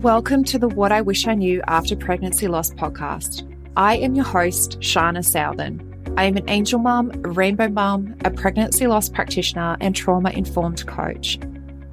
Welcome to the What I Wish I Knew After Pregnancy Loss podcast. I am your host, Shana Southern. I am an angel mum, a rainbow mum, a pregnancy loss practitioner, and trauma-informed coach.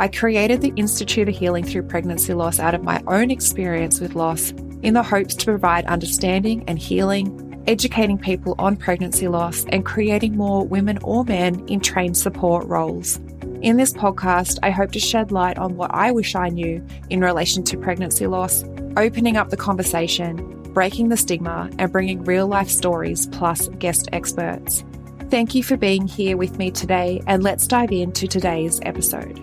I created the Institute of Healing Through Pregnancy Loss out of my own experience with loss in the hopes to provide understanding and healing, educating people on pregnancy loss, and creating more women or men in trained support roles. In this podcast, I hope to shed light on what I wish I knew in relation to pregnancy loss, opening up the conversation, breaking the stigma, and bringing real-life stories plus guest experts. Thank you for being here with me today, and let's dive into today's episode.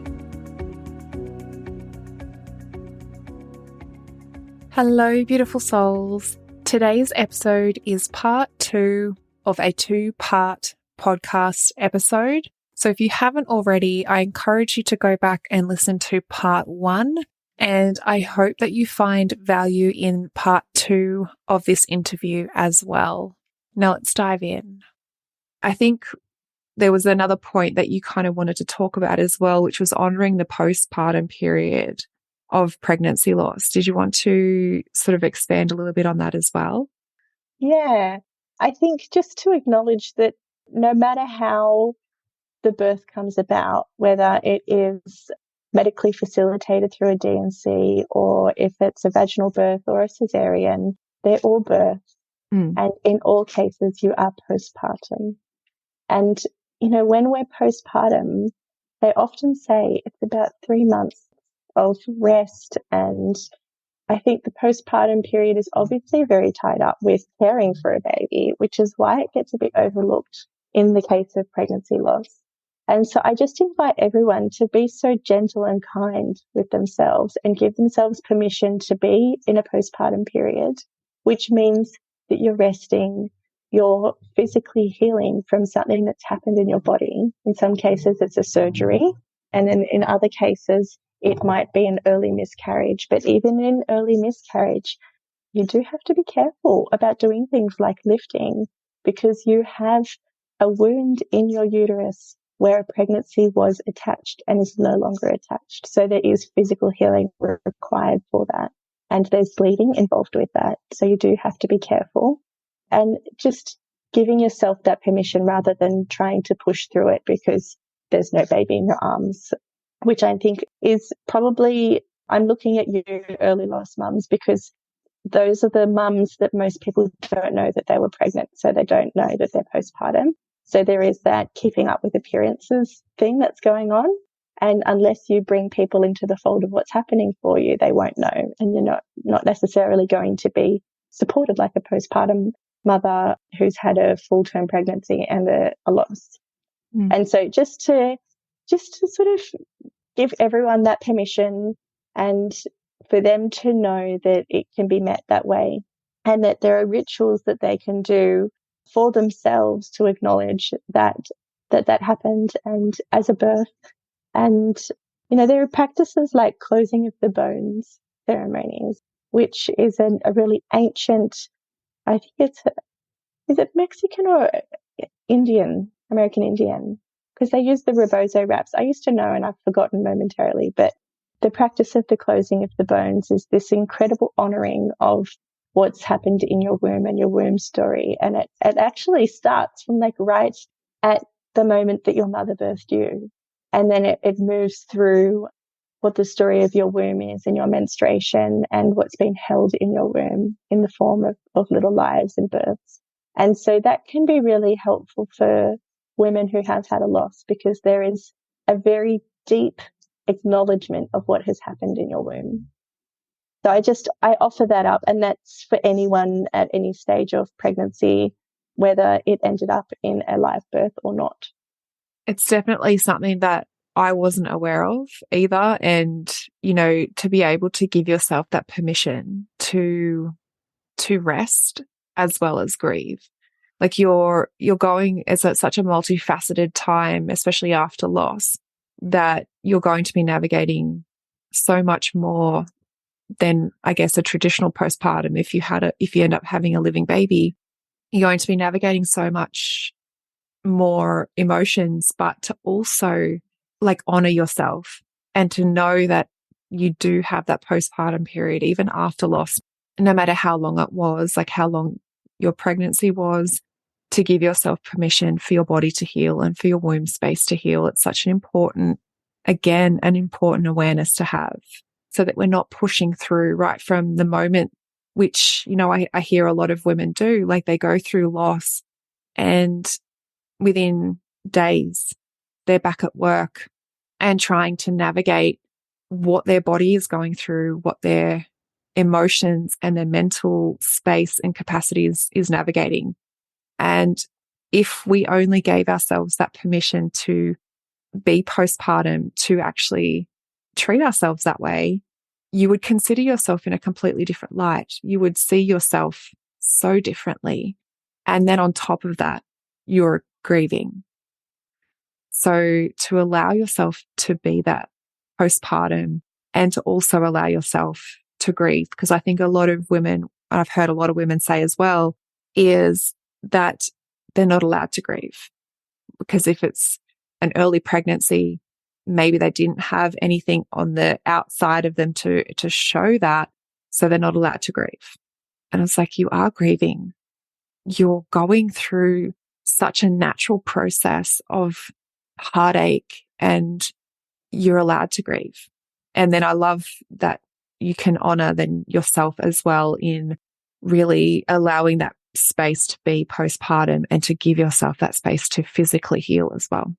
Hello, beautiful souls. Today's episode is part 2 of a 2-part podcast episode. So if you haven't already, I encourage you to go back and listen to part 1, and I hope that you find value in part 2 of this interview as well. Now let's dive in. I think there was another point that you kind of wanted to talk about as well, which was honoring the postpartum period of pregnancy loss. Did you want to sort of expand a little bit on that as well? Yeah, I think just to acknowledge that no matter how the birth comes about, whether it is medically facilitated through a D&C or if it's a vaginal birth or a cesarean, they're all births. And in all cases, you are postpartum. And, you know, when we're postpartum, they often say it's about 3 months of rest. And I think the postpartum period is obviously very tied up with caring for a baby, which is why it gets a bit overlooked in the case of pregnancy loss. And so I just invite everyone to be so gentle and kind with themselves and give themselves permission to be in a postpartum period, which means that you're resting, you're physically healing from something that's happened in your body. In some cases, it's a surgery. And then in other cases, it might be an early miscarriage. But even in early miscarriage, you do have to be careful about doing things like lifting, because you have a wound in your uterus where a pregnancy was attached and is no longer attached. So there is physical healing required for that. And there's bleeding involved with that. So you do have to be careful. And just giving yourself that permission rather than trying to push through it because there's no baby in your arms, which I think is probably, I'm looking at you early loss mums, because those are the mums that most people don't know that they were pregnant. So they don't know that they're postpartum. So there is that keeping up with appearances thing that's going on. And unless you bring people into the fold of what's happening for you, they won't know. And you're not necessarily going to be supported like a postpartum mother who's had a full-term pregnancy and a loss. And so just to sort of give everyone that permission and for them to know that it can be met that way, and that there are rituals that they can do for themselves to acknowledge that happened and as a birth. And, you know, there are practices like closing of the bones ceremonies, which is a really ancient, I think is it Mexican or Indian, American Indian? Because they use the rebozo wraps. I used to know and I've forgotten momentarily, but the practice of the closing of the bones is this incredible honoring of what's happened in your womb and your womb story. And it actually starts from like right at the moment that your mother birthed you. And then it moves through what the story of your womb is in your menstruation and what's been held in your womb in the form of little lives and births. And so that can be really helpful for women who have had a loss, because there is a very deep acknowledgement of what has happened in your womb. So I offer that up, and that's for anyone at any stage of pregnancy, whether it ended up in a live birth or not. It's definitely something that I wasn't aware of either. And, you know, to be able to give yourself that permission to rest as well as grieve. Like you're going, it's such a multifaceted time, especially after loss, that you're going to be navigating so much more than, I guess, a traditional postpartum. If you end up having a living baby, you're going to be navigating so much more emotions, but to also like honor yourself and to know that you do have that postpartum period, even after loss, no matter how long it was, like how long your pregnancy was, to give yourself permission for your body to heal and for your womb space to heal. It's such an important, again, an important awareness to have, so that we're not pushing through right from the moment, which, you know, I hear a lot of women do, like they go through loss and within days they're back at work and trying to navigate what their body is going through, what their emotions and their mental space and capacities is navigating. And if we only gave ourselves that permission to be postpartum, to actually treat ourselves that way, you would consider yourself in a completely different light. You would see yourself so differently. And then on top of that, you're grieving. So to allow yourself to be that postpartum and to also allow yourself to grieve, because I think a lot of women, I've heard a lot of women say as well, is that they're not allowed to grieve. Because if it's an early pregnancy, maybe they didn't have anything on the outside of them to show that, so they're not allowed to grieve. And it's like, you are grieving. You're going through such a natural process of heartache, and you're allowed to grieve. And then I love that you can honor then yourself as well in really allowing that space to be postpartum and to give yourself that space to physically heal as well.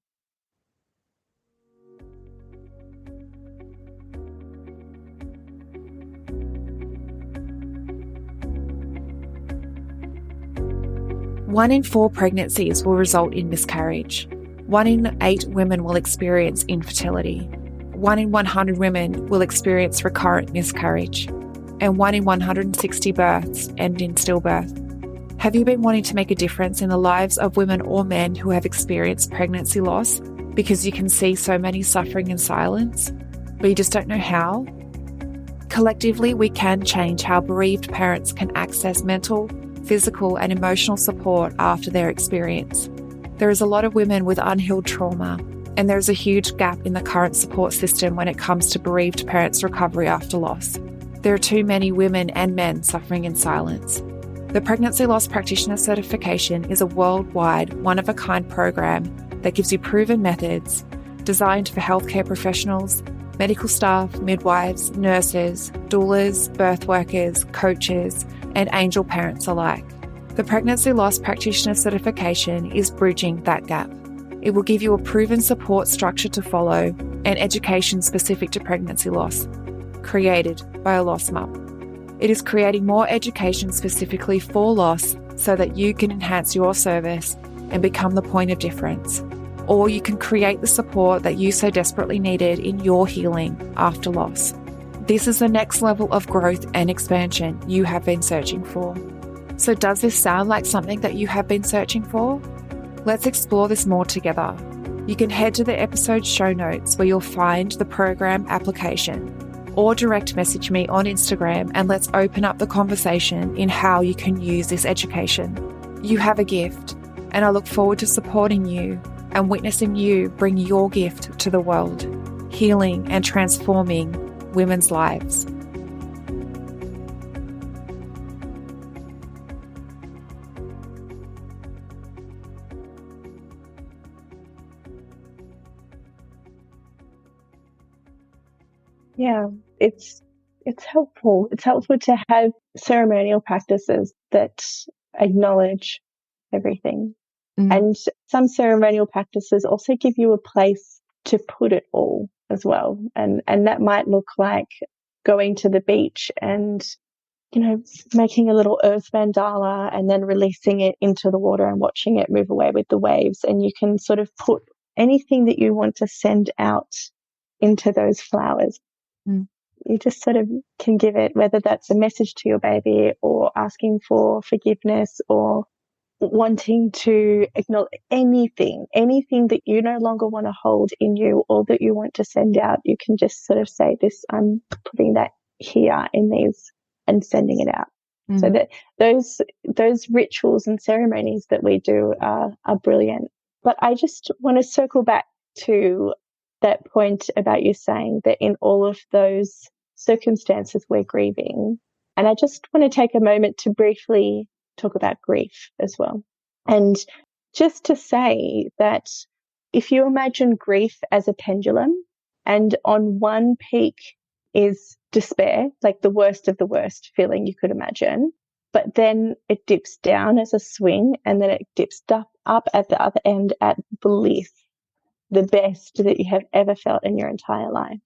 One in 4 pregnancies will result in miscarriage. 1 in 8 women will experience infertility. 1 in 100 women will experience recurrent miscarriage. And 1 in 160 births end in stillbirth. Have you been wanting to make a difference in the lives of women or men who have experienced pregnancy loss because you can see so many suffering in silence, but you just don't know how? Collectively, we can change how bereaved parents can access mental, physical, and emotional support after their experience. There is a lot of women with unhealed trauma, and there is a huge gap in the current support system when it comes to bereaved parents' recovery after loss. There are too many women and men suffering in silence. The Pregnancy Loss Practitioner Certification is a worldwide, one-of-a-kind program that gives you proven methods designed for healthcare professionals, medical staff, midwives, nurses, doulas, birth workers, coaches, and angel parents alike. The Pregnancy Loss Practitioner Certification is bridging that gap. It will give you a proven support structure to follow and education specific to pregnancy loss, created by a loss mum. It is creating more education specifically for loss so that you can enhance your service and become the point of difference. Or you can create the support that you so desperately needed in your healing after loss. This is the next level of growth and expansion you have been searching for. So does this sound like something that you have been searching for? Let's explore this more together. You can head to the episode show notes where you'll find the program application, or direct message me on Instagram and let's open up the conversation in how you can use this education. You have a gift, and I look forward to supporting you and witnessing you bring your gift to the world, healing and transforming women's lives. Yeah, it's helpful. It's helpful to have ceremonial practices that acknowledge everything. And some ceremonial practices also give you a place to put it all as well. And that might look like going to the beach and, you know, making a little earth mandala and then releasing it into the water and watching it move away with the waves. And you can sort of put anything that you want to send out into those flowers. You just sort of can give it, whether that's a message to your baby or asking for forgiveness or wanting to acknowledge anything that you no longer want to hold in you or that you want to send out. You can just sort of say this, I'm putting that here in these and sending it out. So that those rituals and ceremonies that we do are brilliant. But I just want to circle back to that point about you saying that in all of those circumstances we're grieving. And I just want to take a moment to briefly talk about grief as well. And just to say that if you imagine grief as a pendulum, and on one peak is despair, like the worst of the worst feeling you could imagine, but then it dips down as a swing, and then it dips up at the other end at bliss, the best that you have ever felt in your entire life.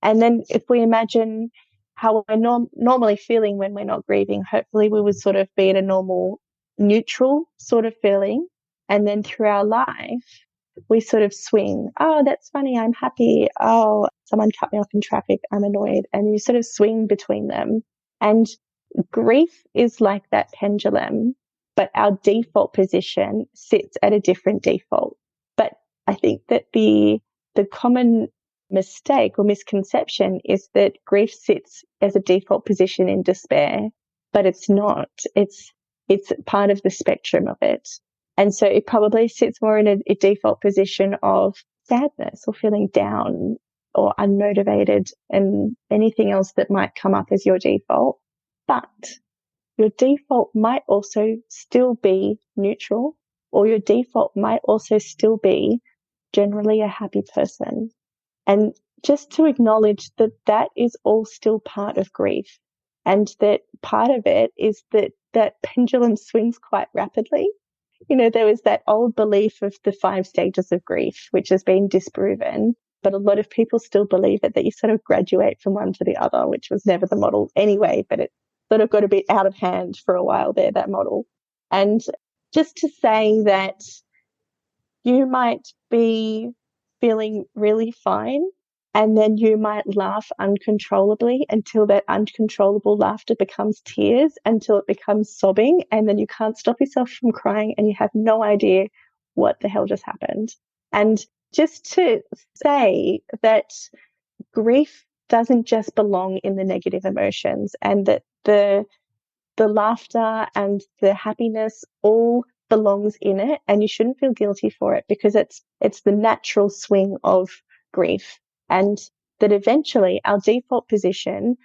And then if we imagine how we're normally feeling when we're not grieving, hopefully we would sort of be at a normal, neutral sort of feeling. And then through our life, we sort of swing. Oh, that's funny. I'm happy. Oh, someone cut me off in traffic. I'm annoyed. And you sort of swing between them. And grief is like that pendulum, but our default position sits at a different default. But I think that the common mistake or misconception is that grief sits as a default position in despair, but it's not. It's part of the spectrum of it. And so it probably sits more in a default position of sadness or feeling down or unmotivated and anything else that might come up as your default. But your default might also still be neutral, or your default might also still be generally a happy person. And just to acknowledge that that is all still part of grief, and that part of it is that pendulum swings quite rapidly. You know, there was that old belief of the 5 stages of grief, which has been disproven, but a lot of people still believe it, that you sort of graduate from one to the other, which was never the model anyway, but it sort of got a bit out of hand for a while there, that model. And just to say that you might be feeling really fine, and then you might laugh uncontrollably until that uncontrollable laughter becomes tears, until it becomes sobbing, and then you can't stop yourself from crying and you have no idea what the hell just happened. And just to say that grief doesn't just belong in the negative emotions, and that the laughter and the happiness all belongs in it, and you shouldn't feel guilty for it, because it's the natural swing of grief, and that eventually our default position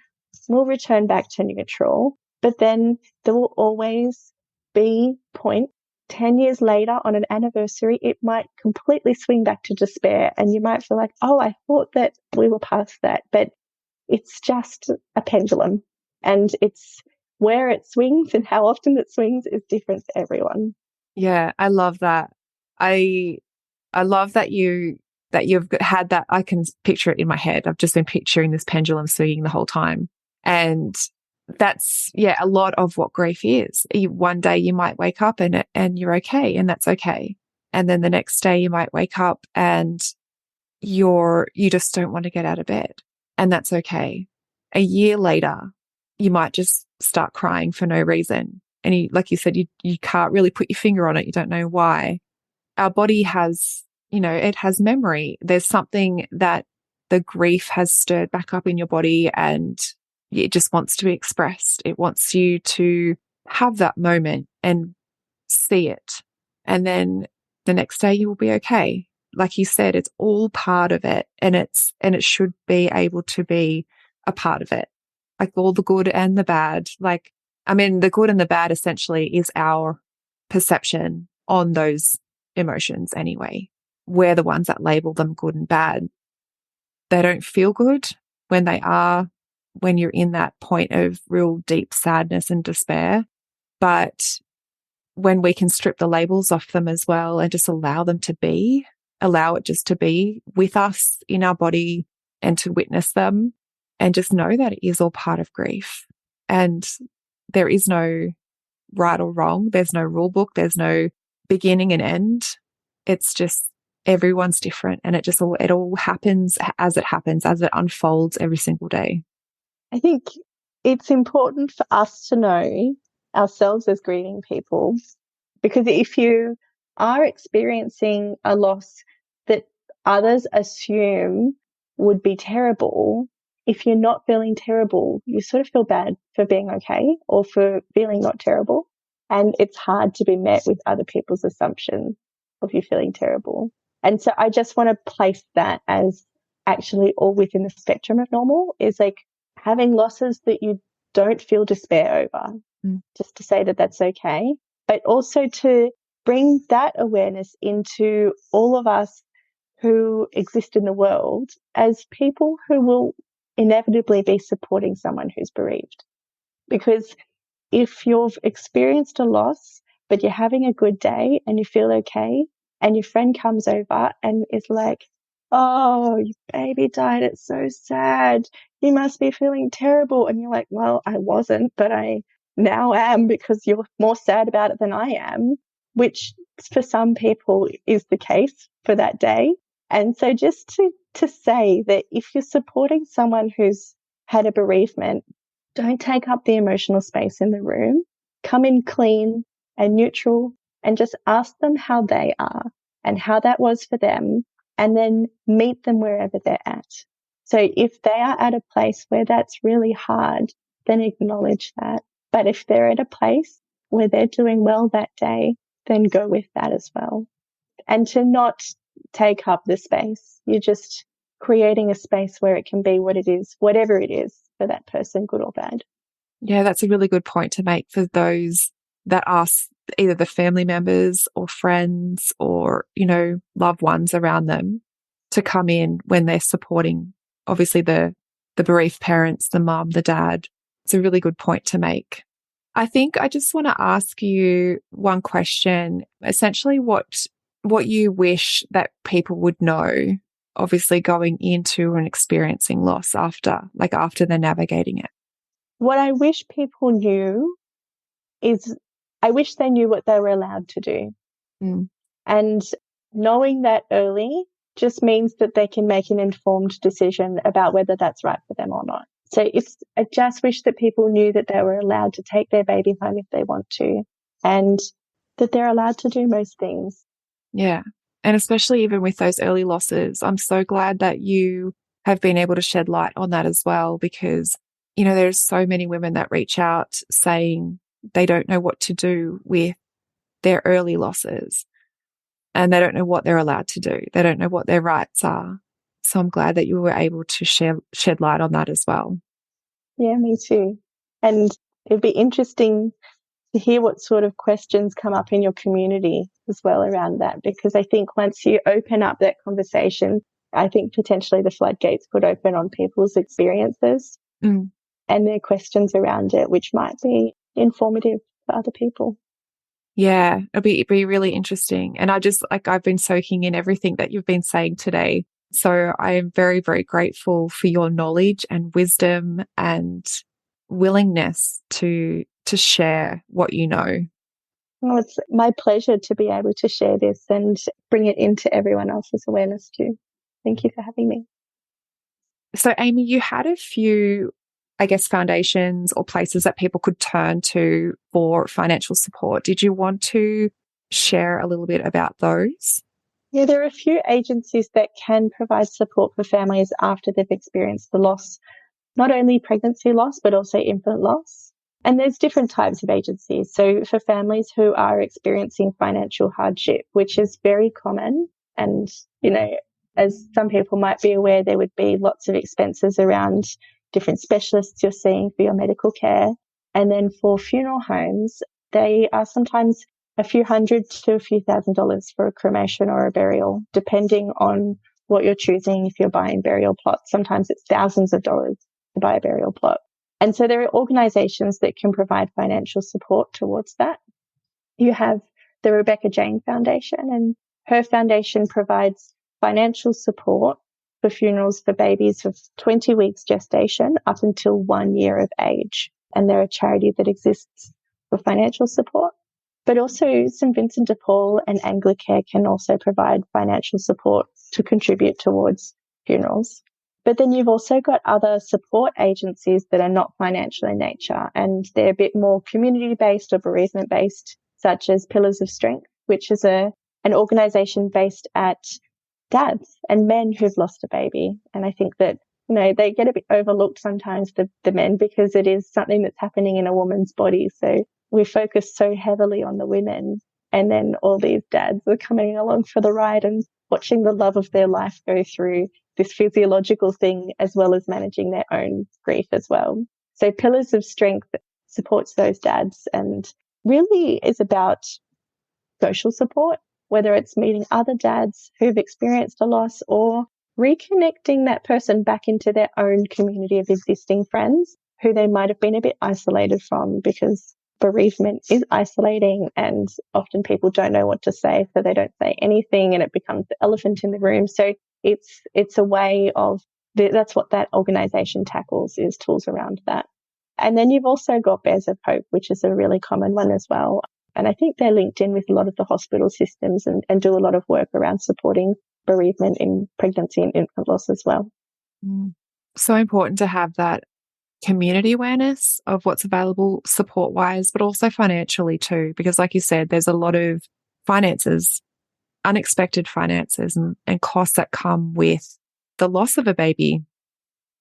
will return back to neutral. But then there will always be point 10 years later on an anniversary, it might completely swing back to despair, and you might feel like, oh, I thought that we were past that. But it's just a pendulum, and it's where it swings and how often it swings is different for everyone. Yeah, I love that. I love that you've had that. I can picture it in my head. I've just been picturing this pendulum swinging the whole time. And that's, yeah, a lot of what grief is. One day you might wake up and you're okay, and that's okay. And then the next day you might wake up and you just don't want to get out of bed, and that's okay. A year later, you might just start crying for no reason. And like you said, you can't really put your finger on it. You don't know why. Our body has, it has memory. There's something that the grief has stirred back up in your body, and it just wants to be expressed. It wants you to have that moment and see it. And then the next day you will be okay. Like you said, it's all part of it, and it should be able to be a part of it. Like all the good and the bad. The good and the bad essentially is our perception on those emotions anyway. We're the ones that label them good and bad. They don't feel good when you're in that point of real deep sadness and despair. But when we can strip the labels off them as well and just allow it just to be with us in our body, and to witness them, and just know that it is all part of grief. And there is no right or wrong. There's no rule book. There's no beginning and end. It's just everyone's different, and it all happens as it unfolds every single day. I think it's important for us to know ourselves as grieving people, because if you are experiencing a loss that others assume would be terrible, if you're not feeling terrible, you sort of feel bad for being okay or for feeling not terrible. And it's hard to be met with other people's assumptions of you feeling terrible. And so I just want to place that as actually all within the spectrum of normal, is like having losses that you don't feel despair over, just to say that that's okay, but also to bring that awareness into all of us who exist in the world as people who will inevitably be supporting someone who's bereaved. Because if you've experienced a loss, but you're having a good day and you feel okay, and your friend comes over and is like, oh, your baby died, it's so sad, you must be feeling terrible. And you're like, well, I wasn't, but I now am, because you're more sad about it than I am, which for some people is the case for that day. And so just to say that if you're supporting someone who's had a bereavement, don't take up the emotional space in the room. Come in clean and neutral and just ask them how they are and how that was for them, and then meet them wherever they're at. So if they are at a place where that's really hard, then acknowledge that. But if they're at a place where they're doing well that day, then go with that as well. And to not take up the space. You're just creating a space where it can be what it is, whatever it is for that person, good or bad. Yeah, that's a really good point to make for those that ask either the family members or friends or, loved ones around them to come in when they're supporting, obviously, the bereaved parents, the mum, the dad. It's a really good point to make. I think I just want to ask you one question, essentially what you wish that people would know, obviously going into and experiencing loss after they're navigating it. What I wish people knew is I wish they knew what they were allowed to do. And knowing that early just means that they can make an informed decision about whether that's right for them or not. So I just wish that people knew that they were allowed to take their baby home if they want to, and that they're allowed to do most things. Yeah. And especially even with those early losses, I'm so glad that you have been able to shed light on that as well, because, there's so many women that reach out saying they don't know what to do with their early losses and they don't know what they're allowed to do. They don't know what their rights are. So I'm glad that you were able to shed light on that as well. Yeah, me too. And it'd be interesting to hear what sort of questions come up in your community as well around that, because I think once you open up that conversation, I think potentially the floodgates could open on people's experiences and their questions around it, which might be informative for other people. Yeah, it'll be really interesting. And I've been soaking in everything that you've been saying today. So I am very, very grateful for your knowledge and wisdom and willingness to share what you know. Well, it's my pleasure to be able to share this and bring it into everyone else's awareness too. Thank you for having me. So, Amy, you had a few, I guess, foundations or places that people could turn to for financial support. Did you want to share a little bit about those? Yeah, there are a few agencies that can provide support for families after they've experienced the loss, not only pregnancy loss, but also infant loss. And there's different types of agencies. So for families who are experiencing financial hardship, which is very common, and, as some people might be aware, there would be lots of expenses around different specialists you're seeing for your medical care. And then for funeral homes, they are sometimes a few hundred to a few $1,000s for a cremation or a burial, depending on what you're choosing. If you're buying burial plots, sometimes it's thousands of dollars to buy a burial plot. And so there are organizations that can provide financial support towards that. You have the Rebecca Jane Foundation, and her foundation provides financial support for funerals for babies of 20 weeks gestation up until 1 year of age. And they're a charity that exists for financial support. But also St. Vincent de Paul and Anglicare can also provide financial support to contribute towards funerals. But then you've also got other support agencies that are not financial in nature, and they're a bit more community-based or bereavement-based, such as Pillars of Strength, which is an organisation based at dads and men who've lost a baby. And I think that, they get a bit overlooked sometimes, the men, because it is something that's happening in a woman's body. So we focus so heavily on the women, and then all these dads are coming along for the ride and watching the love of their life go through this physiological thing as well as managing their own grief as well. So Pillars of Strength supports those dads and really is about social support, whether it's meeting other dads who've experienced a loss or reconnecting that person back into their own community of existing friends who they might have been a bit isolated from, because bereavement is isolating and often people don't know what to say, so they don't say anything and it becomes the elephant in the room. So it's a way of, that's what that organisation tackles, is tools around that. And then you've also got Bears of Hope, which is a really common one as well. And I think they're linked in with a lot of the hospital systems and do a lot of work around supporting bereavement in pregnancy and infant loss as well. So important to have that community awareness of what's available support-wise, but also financially too, because like you said, there's a lot of finances, unexpected finances and costs that come with the loss of a baby.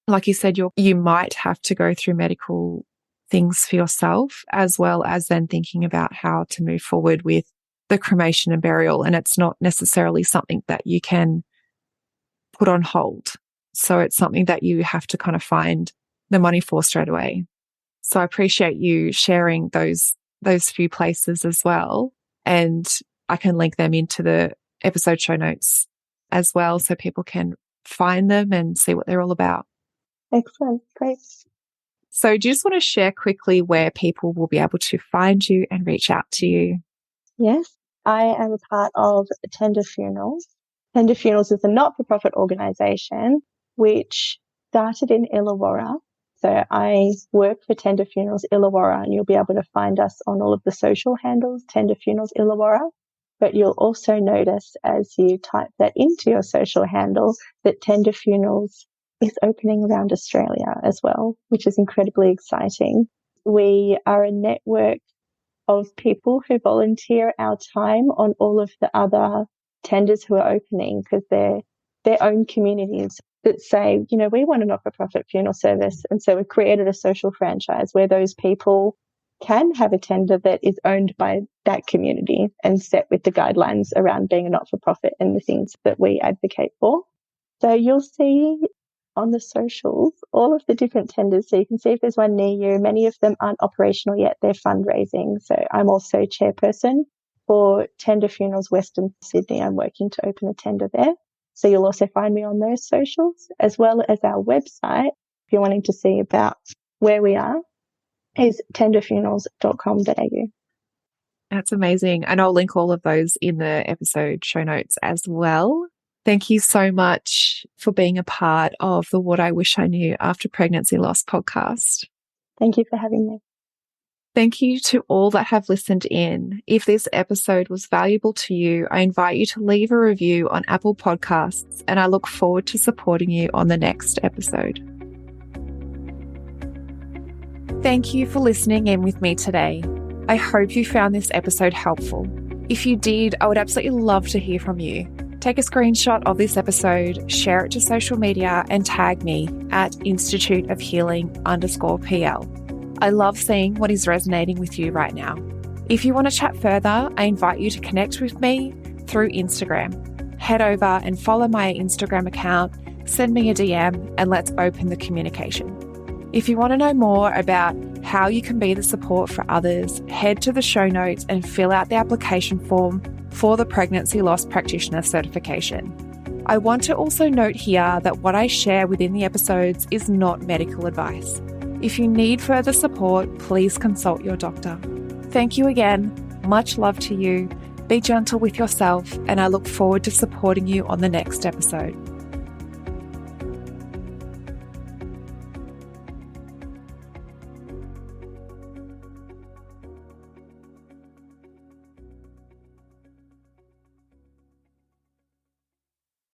Like you said, you might have to go through medical things for yourself, as well as then thinking about how to move forward with the cremation and burial. And it's not necessarily something that you can put on hold. So it's something that you have to kind of find the money for straight away. So I appreciate you sharing those few places as well. And I can link them into the episode show notes as well, so people can find them and see what they're all about. Excellent. Great. So do you just want to share quickly where people will be able to find you and reach out to you? Yes, I am a part of Tender Funerals. Tender Funerals is a not-for-profit organisation which started in Illawarra. So I work for Tender Funerals Illawarra, and you'll be able to find us on all of the social handles, Tender Funerals Illawarra. But you'll also notice as you type that into your social handle that Tender Funerals is opening around Australia as well, which is incredibly exciting. We are a network of people who volunteer our time on all of the other tenders who are opening, because they're their own communities that say, you know, we want a not-for-profit funeral service. And so we've created a social franchise where those people can have a tender that is owned by that community and set with the guidelines around being a not-for-profit and the things that we advocate for. So you'll see on the socials all of the different tenders. So you can see if there's one near you. Many of them aren't operational yet. They're fundraising. So I'm also chairperson for Tender Funerals Western Sydney. I'm working to open a tender there. So you'll also find me on those socials, as well as our website. If you're wanting to see about where we are, is tenderfunerals.com.au. That's amazing. And I'll link all of those in the episode show notes as well. Thank you so much for being a part of the What I Wish I Knew After Pregnancy Loss podcast. Thank you for having me. Thank you to all that have listened in. If this episode was valuable to you, I invite you to leave a review on Apple Podcasts, and I look forward to supporting you on the next episode. Thank you for listening in with me today. I hope you found this episode helpful. If you did, I would absolutely love to hear from you. Take a screenshot of this episode, share it to social media, and tag me at instituteofhealing_PL. I love seeing what is resonating with you right now. If you want to chat further, I invite you to connect with me through Instagram. Head over and follow my Instagram account, send me a DM, and let's open the communication. If you want to know more about how you can be the support for others, head to the show notes and fill out the application form for the Pregnancy Loss Practitioner certification. I want to also note here that what I share within the episodes is not medical advice. If you need further support, please consult your doctor. Thank you again. Much love to you. Be gentle with yourself, and I look forward to supporting you on the next episode.